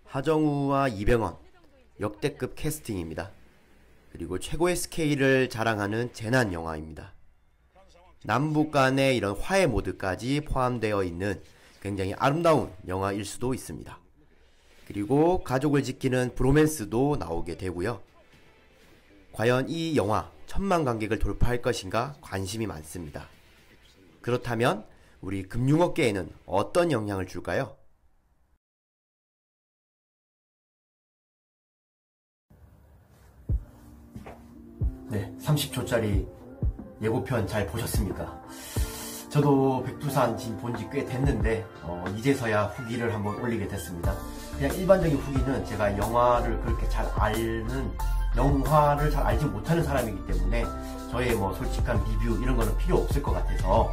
하정우와 이병헌 역대급 캐스팅입니다. 그리고 최고의 스케일을 자랑하는 재난 영화입니다. 남북 간의 이런 화해 모드까지 포함되어 있는 굉장히 아름다운 영화일 수도 있습니다. 그리고 가족을 지키는 브로맨스도 나오게 되고요. 과연 이 영화 1000만 관객을 돌파할 것인가 관심이 많습니다. 그렇다면 우리 금융업계에는 어떤 영향을 줄까요? 네, 30초짜리 예고편 잘 보셨습니까? 저도 백두산 지금 본지 꽤 됐는데 이제서야 후기를 한번 올리게 됐습니다. 그냥 일반적인 후기는 제가 영화를 잘 알지 못하는 사람이기 때문에 저의 솔직한 리뷰 이런 거는 필요 없을 것 같아서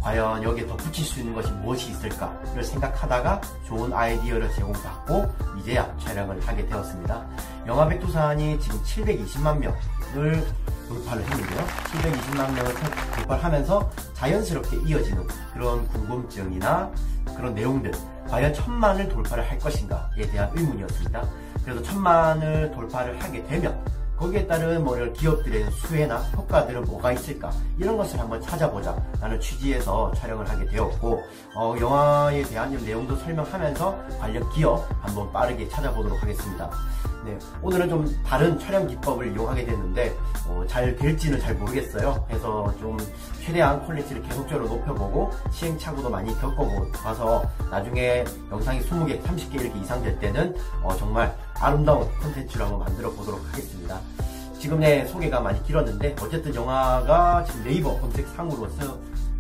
과연 여기에 덧붙일 수 있는 것이 무엇이 있을까를 생각하다가 좋은 아이디어를 제공받고 이제야 촬영을 하게 되었습니다. 영화 백두산이 지금 720만 명을 돌파를 했는데요. 720만 명을 돌파를 하면서 자연스럽게 이어지는 그런 궁금증이나 그런 내용들, 과연 1000만을 돌파를 할 것인가에 대한 의문이었습니다. 그래서 1000만을 돌파를 하게 되면 거기에 따른 이런 기업들의 수혜나 효과들은 뭐가 있을까, 이런 것을 한번 찾아보자 라는 취지에서 촬영을 하게 되었고, 영화에 대한 내용도 설명하면서 관련 기업 한번 빠르게 찾아보도록 하겠습니다. 네, 오늘은 좀 다른 촬영 기법을 이용하게 됐는데 잘 될지는 잘 모르겠어요. 그래서 좀 최대한 퀄리티를 계속적으로 높여보고 시행착오도 많이 겪어봐서 나중에 영상이 20개, 30개 이렇게 이상 될 때는 정말 아름다운 콘텐츠로 한번 만들어 보도록 하겠습니다. 지금 내 소개가 많이 길었는데 어쨌든 영화가 지금 네이버 검색상으로서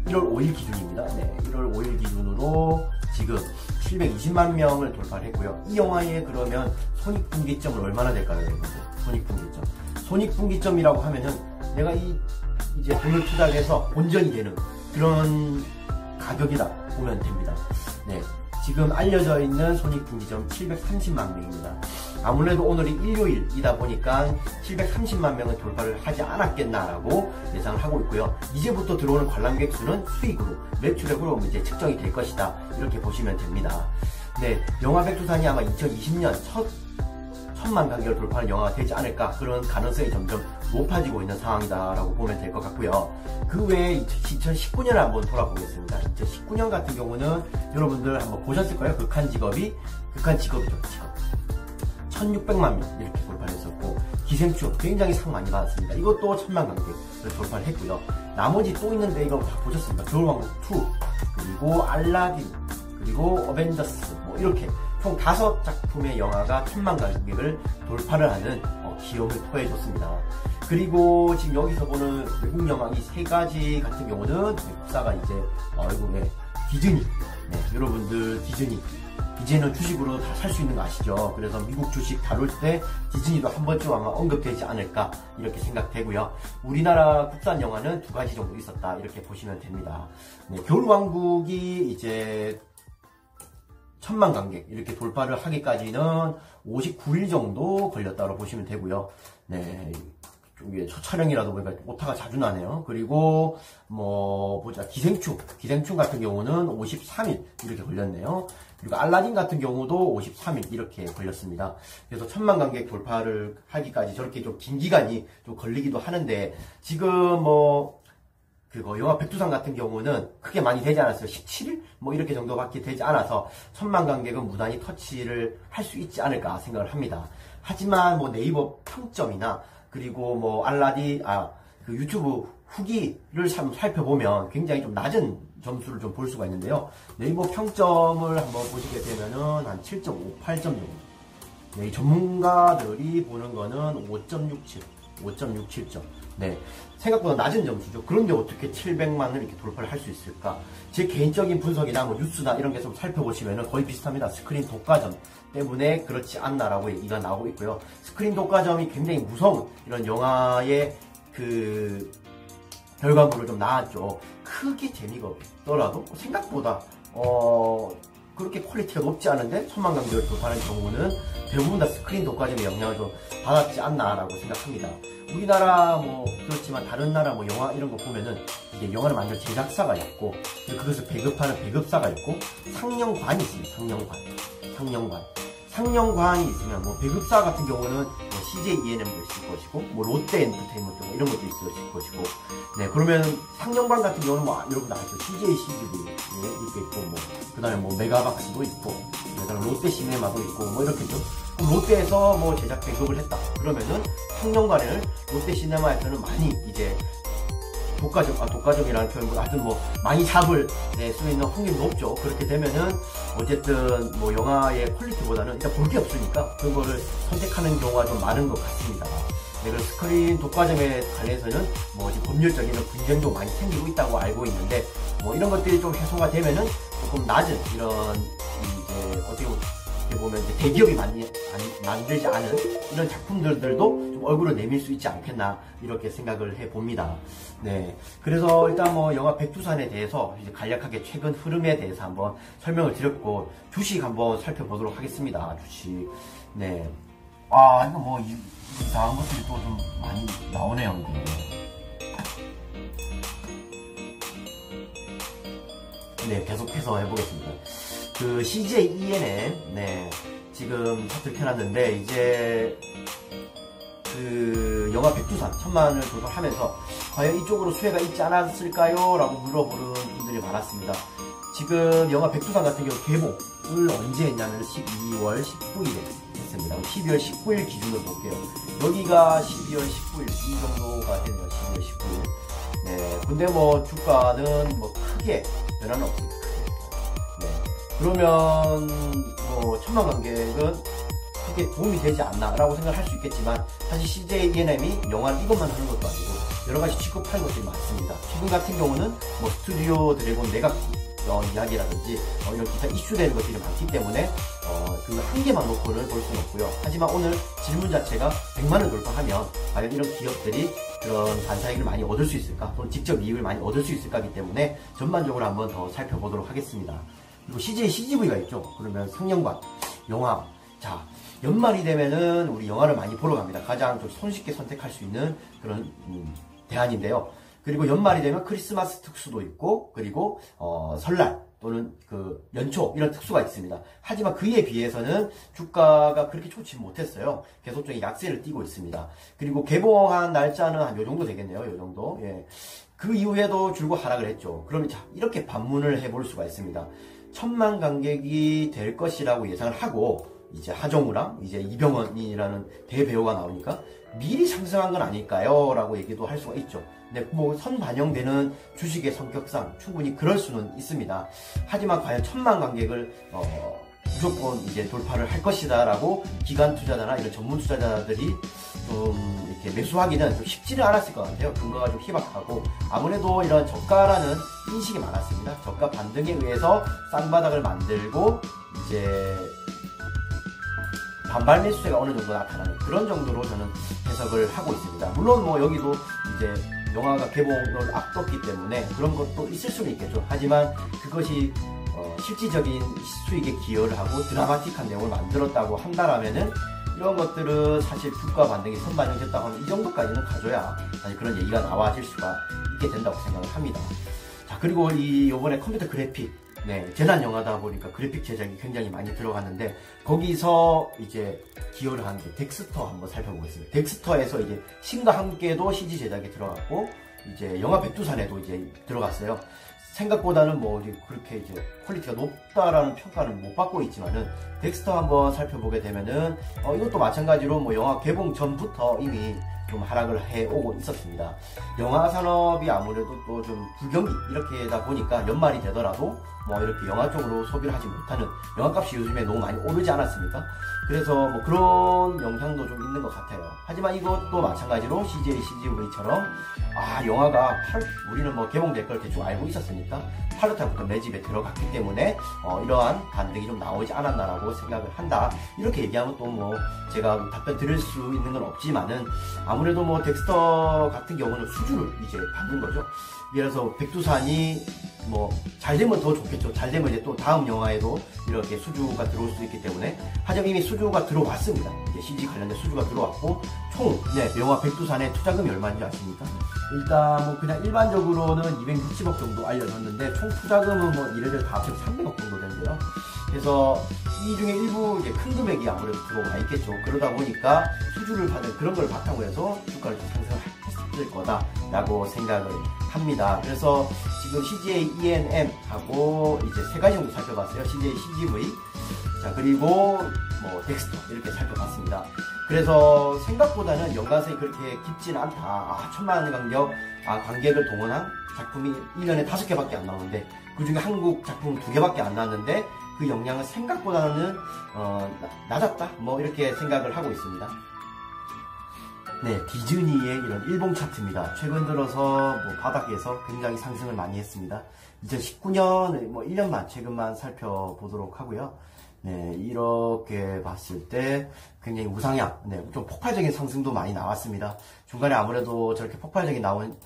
1월 5일 기준입니다. 네, 1월 5일 기준으로 지금 720만 명을 돌파를 했고요. 이 영화에 그러면 손익분기점은 얼마나 될까요, 여러분들? 손익분기점. 손익분기점이라고 하면은 내가 이제 돈을 투자해서 본전이 되는 그런 가격이다 보면 됩니다. 네, 지금 알려져 있는 손익분기점 730만 명입니다. 아무래도 오늘이 일요일이다 보니까 730만 명은 돌파를 하지 않았겠나라고 예상을 하고 있고요. 이제부터 들어오는 관람객 수는 수익으로, 매출액으로 이제 측정이 될 것이다, 이렇게 보시면 됩니다. 네, 영화 백두산이 아마 2020년 첫 1000만 관객을 돌파하는 영화가 되지 않을까, 그런 가능성이 점점 높아지고 있는 상황이다라고 보면 될 것 같고요. 그 외에 2019년을 한번 돌아보겠습니다. 2019년 같은 경우는 여러분들 한번 보셨을 거예요. 극한직업이죠. 1600만 명 이렇게 돌파를 했었고, 기생충 굉장히 상 많이 받았습니다. 이것도 1000만 관객을 돌파를 했고요. 나머지 또 있는데 이거 다 보셨습니다. 겨울왕국 2, 그리고 알라딘, 그리고 어벤져스, 이렇게 총 5작품의 영화가 1000만 관객을 돌파를 하는 기염을 토해줬습니다. 그리고 지금 여기서 보는 외국 영화 이 3가지 같은 경우는 국사가 이제 디즈니, 네, 여러분들 디즈니 이제는 주식으로 다 살 수 있는 거 아시죠? 그래서 미국 주식 다룰 때 디즈니도 한 번쯤 아마 언급되지 않을까, 이렇게 생각되고요. 우리나라 국산 영화는 2가지 정도 있었다, 이렇게 보시면 됩니다. 네, 겨울왕국이 이제 1000만 관객 이렇게 돌파를 하기까지는 59일 정도 걸렸다고 보시면 되고요. 네, 첫 촬영이라도 보니까 오타가 자주 나네요. 그리고 기생충 같은 경우는 53일 이렇게 걸렸네요. 그리고 알라딘 같은 경우도 53일 이렇게 걸렸습니다. 그래서 1000만 관객 돌파를 하기까지 저렇게 좀 긴 기간이 좀 걸리기도 하는데, 지금 영화 백두산 같은 경우는 크게 많이 되지 않았어요. 17일? 이렇게 정도밖에 되지 않아서 1000만 관객은 무난히 터치를 할 수 있지 않을까 생각을 합니다. 하지만 네이버 평점이나 그리고 그 유튜브 후기를 살펴보면 굉장히 좀 낮은 점수를 좀 볼 수가 있는데요. 네이버 평점을 한번 보시게 되면은 한 7.58점 정도. 네, 전문가들이 보는 거는 5.67점. 네, 생각보다 낮은 점수죠. 그런데 어떻게 700만을 이렇게 돌파를 할 수 있을까? 제 개인적인 분석이나 뉴스나 이런 게 좀 살펴보시면 거의 비슷합니다. 스크린 독과점 때문에 그렇지 않나라고 얘기가 나오고 있고요. 스크린 독과점이 굉장히 무서운 이런 영화의 결과물을 좀 나왔죠. 크게 재미가 없더라도 생각보다 그렇게 퀄리티가 높지 않은데 1000만 관객을 돌파하는 경우는 대부분 다 스크린 독과점의 영향을 좀 받았지 않나라고 생각합니다. 우리나라 그렇지만 다른 나라 영화 이런 거 보면은 이게 영화를 만들 제작사가 있고, 그것을 배급하는 배급사가 있고, 상영관이 있습니다. 상영관. 상영관이 있으면 뭐 배급사 같은 경우는 뭐 CJ ENM도 있을 것이고 뭐 롯데 엔터테인먼트 뭐 이런 것도 있을 것이고 네 그러면 상영관 같은 경우는 뭐 여러분 알죠 CJ CGV 네, 이렇게 있고 뭐 그다음에 뭐 메가박스도 있고 그다음에 롯데 시네마도 있고 뭐 이렇게죠. 그럼 롯데에서 뭐 제작 배급을 했다 그러면은 상영관을 롯데 시네마에서는 많이 이제 독과점이라는 표현보다 하여튼 뭐 많이 잡을 수 있는 확률이 높죠. 그렇게 되면은 어쨌든 뭐 영화의 퀄리티보다는 일단 볼 게 없으니까 그런 거를 선택하는 경우가 좀 많은 것 같습니다. 네, 그래서 스크린 독과점에 관해서는 뭐 지금 법률적인 분쟁도 많이 생기고 있다고 알고 있는데 뭐 이런 것들이 좀 해소가 되면은 조금 낮은 이런 이제 어떻게 보면 이제 대기업이 만들지 않은 이런 작품들도 좀 얼굴을 내밀 수 있지 않겠나 이렇게 생각을 해봅니다. 네, 그래서 일단 뭐 영화 백두산에 대해서 이제 간략하게 최근 흐름에 대해서 한번 설명을 드렸고 주식 한번 살펴보도록 하겠습니다. 주식. 네. 이거 뭐 이상한 것들이 또 좀 많이 나오네요. 이거. 네, 계속해서 해보겠습니다. 그 CJ ENM 네 지금 사투리 켜놨는데 이제 그 영화 백두산 1000만을 돌파하면서 과연 이쪽으로 수혜가 있지 않았을까요? 라고 물어보는 분들이 많았습니다. 지금 영화 백두산 같은 경우 개봉을 언제 했냐면 12월 19일에 했습니다. 12월 19일 기준으로 볼게요. 여기가 12월 19일 이 정도가 되네요. 12월 19일. 네, 근데 뭐 주가는 뭐 크게 변화는 없습니다. 그러면 뭐 1000만 관객은 크게 도움이 되지 않나 라고 생각할 수 있겠지만 사실 CJ ENM이 영화를 이것만 하는 것도 아니고 여러가지 취급하는 것들이 많습니다. 최근 같은 경우는 뭐 스튜디오 드래곤 내각 이야기라든지 이런 기타 이슈되는 것들이 많기 때문에 그 한 개만 놓고는 볼 수는 없고요. 하지만 오늘 질문 자체가 100만을 돌파하면 과연 이런 기업들이 그런 반사이익을 많이 얻을 수 있을까 또는 직접 이익을 많이 얻을 수 있을까 하기 때문에 전반적으로 한번 더 살펴보도록 하겠습니다. 그리고 CJ CGV가 있죠. 그러면 상영관, 영화. 자, 연말이 되면은 우리 영화를 많이 보러 갑니다. 가장 좀 손쉽게 선택할 수 있는 그런 대안인데요. 그리고 연말이 되면 크리스마스 특수도 있고, 그리고 설날 또는 그 연초 이런 특수가 있습니다. 하지만 그에 비해서는 주가가 그렇게 좋지 못했어요. 계속적인 약세를 띠고 있습니다. 그리고 개봉한 날짜는 한 요 정도 되겠네요. 요 정도. 예. 그 이후에도 줄곧 하락을 했죠. 그러면 자, 이렇게 반문을 해볼 수가 있습니다. 1000만 관객이 될 것이라고 예상을 하고 이제 하정우랑 이제 이병헌이라는 대배우가 나오니까 미리 상승한 건 아닐까요? 라고 얘기도 할 수가 있죠. 근데 뭐 선반영되는 주식의 성격상 충분히 그럴 수는 있습니다. 하지만 과연 1000만 관객을 무조건 이제 돌파를 할 것이다 라고 기관 투자자나 이런 전문 투자자들이 좀 이렇게 매수하기는 좀 쉽지는 않았을 것 같아요. 근거가 좀 희박하고 아무래도 이런 저가라는 인식이 많았습니다. 저가 반등에 의해서 쌍바닥을 만들고 이제 반발 매수세가 어느 정도 나타나는 그런 정도로 저는 해석을 하고 있습니다. 물론 뭐 여기도 이제 영화가 개봉을 앞뒀기 때문에 그런 것도 있을 수는 있겠죠. 하지만 그것이 실질적인 수익에 기여를 하고 드라마틱한 내용을 만들었다고 한다라면은 이런 것들은 사실 주가 반등이 선반영됐다고 하면 이 정도까지는 가져야 사실 그런 얘기가 나와질 수가 있게 된다고 생각을 합니다. 자, 그리고 요번에 컴퓨터 그래픽, 네, 재난 영화다 보니까 그래픽 제작이 굉장히 많이 들어갔는데 거기서 이제 기여를 하는 게 덱스터 한번 살펴보겠습니다. 덱스터에서 이제 신과 함께도 CG 제작이 들어갔고 이제 영화 백두산에도 이제 들어갔어요. 생각보다는 뭐 그렇게 이제 퀄리티가 높다라는 평가는 못 받고 있지만은 덱스터 한번 살펴보게 되면은 이것도 마찬가지로 뭐 영화 개봉 전부터 이미 좀 하락을 해오고 있었습니다. 영화 산업이 아무래도 또 좀 불경기 이렇게다 보니까 연말이 되더라도 뭐 이렇게 영화 쪽으로 소비를 하지 못하는 영화값이 요즘에 너무 많이 오르지 않았습니까? 그래서 뭐 그런 영향도 좀 있는 것 같아요. 하지만 이것도 마찬가지로 CJ, CGV처럼 영화가 우리는 뭐 개봉될 걸 대충 알고 있었으니까 8월달부터 매집에 들어갔기 때문에 이러한 반등이 좀 나오지 않았나라고 생각을 한다. 이렇게 얘기하면 또 뭐 제가 답변 드릴 수 있는 건 없지만은 아무래도 뭐 덱스터 같은 경우는 수주를 이제 받는 거죠. 예를 들어서 백두산이 뭐 잘되면 더 좋겠죠. 잘되면 이제 또 다음 영화에도 이렇게 수주가 들어올 수 있기 때문에 하지만 이미 수주가 들어왔습니다. 이제 CG 관련된 수주가 들어왔고 총 영화 백두산의 투자금이 얼마인지 아십니까? 일단 뭐 그냥 일반적으로는 260억 정도 알려졌는데 총 투자금은 뭐 이래저래 다 합치면 300억 정도 되는데요. 그래서 이 중에 일부 이제 큰 금액이 아무래도 들어와 있겠죠. 그러다 보니까 수주를 받은 그런 걸 바탕으로 해서 주가를 좀 상승했을 거다라고 생각을 합니다. 그래서 지금 CJ ENM하고 이제 세 가지 정도 살펴봤어요. CJ CGV, 자, 그리고 뭐 덱스터 이렇게 살펴봤습니다. 그래서 생각보다는 연관성이 그렇게 깊지는 않다. 1000만 원 간격, 관객을 동원한 작품이 1년에 5개밖에 안 나오는데 그 중에 한국 작품 2개밖에 안 나왔는데 그 영향은 생각보다는 낮았다. 뭐 이렇게 생각을 하고 있습니다. 네, 디즈니의 이런 일본 차트입니다. 최근 들어서 뭐 바닥에서 굉장히 상승을 많이 했습니다. 2019년 뭐 1년만 최근만 살펴보도록 하고요. 네, 이렇게 봤을 때 굉장히 우상향, 네, 좀 폭발적인 상승도 많이 나왔습니다. 중간에 아무래도 저렇게 폭발적인 나온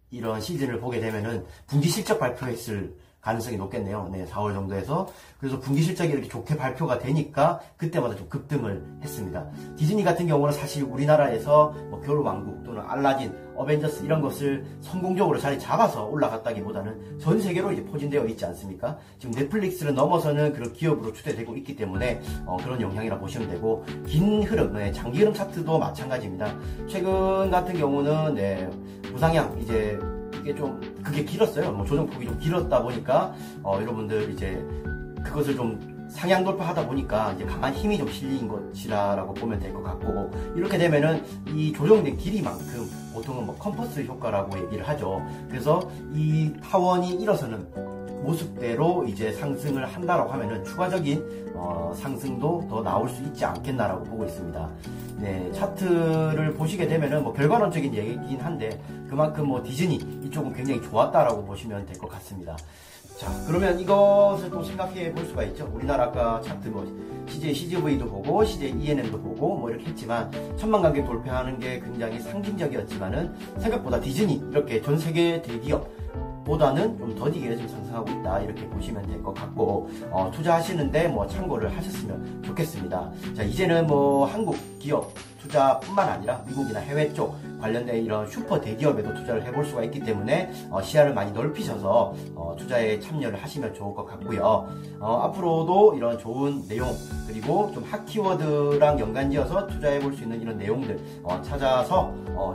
이런 시즌을 보게 되면은 분기 실적 발표했을 가능성이 높겠네요. 네, 4월 정도에서. 그래서 분기 실적이 이렇게 좋게 발표가 되니까 그때마다 좀 급등을 했습니다. 디즈니 같은 경우는 사실 우리나라에서 뭐 겨울왕국 또는 알라딘, 어벤져스 이런 것을 성공적으로 자리 잡아서 올라갔다기보다는 전 세계로 이제 포진되어 있지 않습니까? 지금 넷플릭스를 넘어서는 그런 기업으로 추대되고 있기 때문에 그런 영향이라 보시면 되고, 긴 흐름, 네, 장기 흐름 차트도 마찬가지입니다. 최근 같은 경우는 네, 우상향, 이제 이게 좀 그게 길었어요. 뭐 조정폭이 좀 길었다 보니까 여러분들 이제 그것을 좀 상향 돌파하다 보니까 이제 강한 힘이 좀 실린 것이라고 보면 될 것 같고, 이렇게 되면은 이 조정된 길이만큼 보통은 뭐 컴퍼스 효과라고 얘기를 하죠. 그래서 이 하원이 일어서는 모습대로 이제 상승을 한다라고 하면은 추가적인 상승도 더 나올 수 있지 않겠나라고 보고 있습니다. 네, 차트를 보시게 되면은 뭐 결과론적인 얘기긴 한데 그만큼 뭐 디즈니 이쪽은 굉장히 좋았다라고 보시면 될 것 같습니다. 자, 그러면 이것을 또 생각해 볼 수가 있죠. 우리나라 아까 차트 뭐 CJ CGV도 보고 CJ ENM도 보고 뭐 이렇게 했지만 1000만 관객 돌파하는 게 굉장히 상징적이었지만은 생각보다 디즈니 이렇게 전 세계 대기업 보다는 좀 더디게 좀 상승하고 있다, 이렇게 보시면 될 것 같고, 투자하시는데 뭐 참고를 하셨으면 좋겠습니다. 자, 이제는 뭐 한국 기업 투자뿐만 아니라 미국이나 해외 쪽 관련된 이런 슈퍼 대기업에도 투자를 해볼 수가 있기 때문에 시야를 많이 넓히셔서 투자에 참여를 하시면 좋을 것 같고요. 앞으로도 이런 좋은 내용, 그리고 좀 핫 키워드랑 연관지어서 투자해 볼 수 있는 이런 내용들 찾아서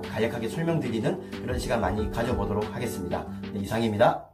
간략하게 설명드리는 그런 시간 많이 가져보도록 하겠습니다. 네, 이상입니다.